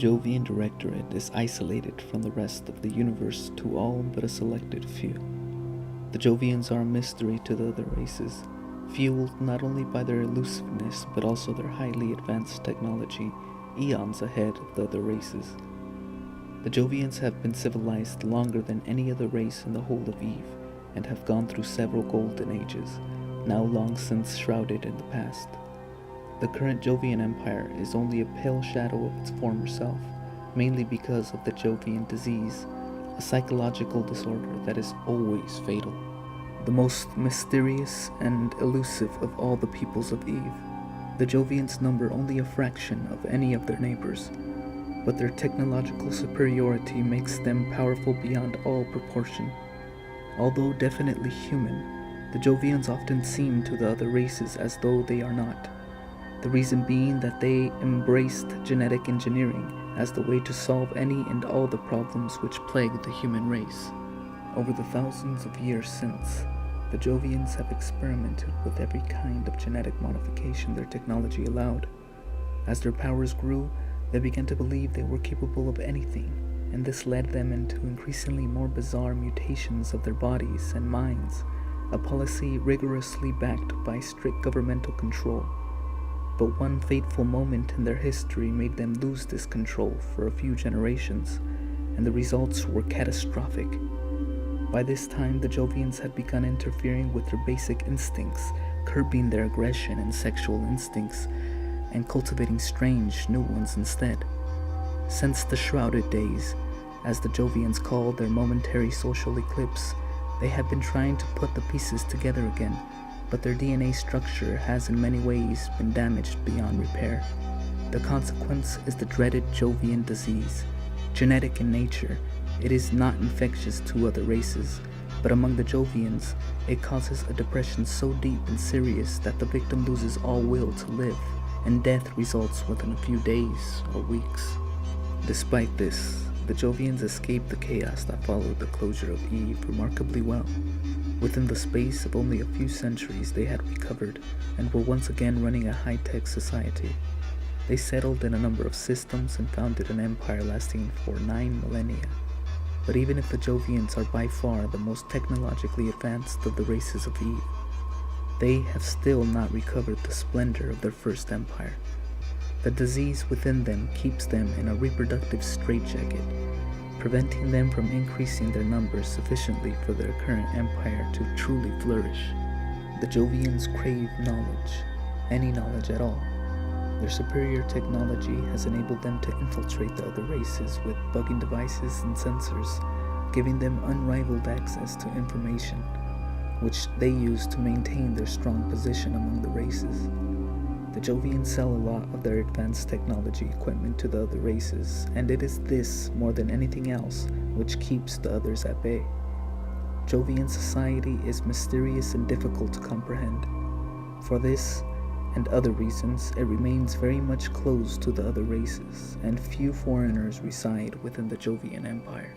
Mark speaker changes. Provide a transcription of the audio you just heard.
Speaker 1: Jovian Directorate is isolated from the rest of the universe to all but a selected few. The Jovians are a mystery to the other races, fueled not only by their elusiveness but also their highly advanced technology, eons ahead of the other races. The Jovians have been civilized longer than any other race in the whole of Eve, and have gone through several golden ages, now long since shrouded in the past. The current Jovian Empire is only a pale shadow of its former self, mainly because of the Jovian disease, a psychological disorder that is always fatal. The most mysterious and elusive of all the peoples of Eve, the Jovians number only a fraction of any of their neighbors, but their technological superiority makes them powerful beyond all proportion. Although definitely human, the Jovians often seem to the other races as though they are not. The reason being that they embraced genetic engineering as the way to solve any and all the problems which plague the human race. Over the thousands of years since, the Jovians have experimented with every kind of genetic modification their technology allowed. As their powers grew, they began to believe they were capable of anything, and this led them into increasingly more bizarre mutations of their bodies and minds, a policy rigorously backed by strict governmental control. But one fateful moment in their history made them lose this control for a few generations, and the results were catastrophic. By this time, the Jovians had begun interfering with their basic instincts, curbing their aggression and sexual instincts, and cultivating strange new ones instead. Since the Shrouded Days, as the Jovians called their momentary social eclipse, they have been trying to put the pieces together again, but their DNA structure has in many ways been damaged beyond repair. The consequence is the dreaded Jovian disease. Genetic in nature, it is not infectious to other races, but among the Jovians, it causes a depression so deep and serious that the victim loses all will to live, and death results within a few days or weeks. Despite this, the Jovians escaped the chaos that followed the closure of Eve remarkably well. Within the space of only a few centuries, they had recovered and were once again running a high-tech society. They settled in a number of systems and founded an empire lasting for 9 millennia. But even if the Jovians are by far the most technologically advanced of the races of Eve, they have still not recovered the splendor of their first empire. The disease within them keeps them in a reproductive straitjacket, preventing them from increasing their numbers sufficiently for their current empire to truly flourish. The Jovians crave knowledge, any knowledge at all. Their superior technology has enabled them to infiltrate the other races with bugging devices and sensors, giving them unrivaled access to information, which they use to maintain their strong position among the races. The Jovians sell a lot of their advanced technology equipment to the other races, and it is this, more than anything else, which keeps the others at bay. Jovian society is mysterious and difficult to comprehend. For this and other reasons, it remains very much closed to the other races, and few foreigners reside within the Jovian Empire.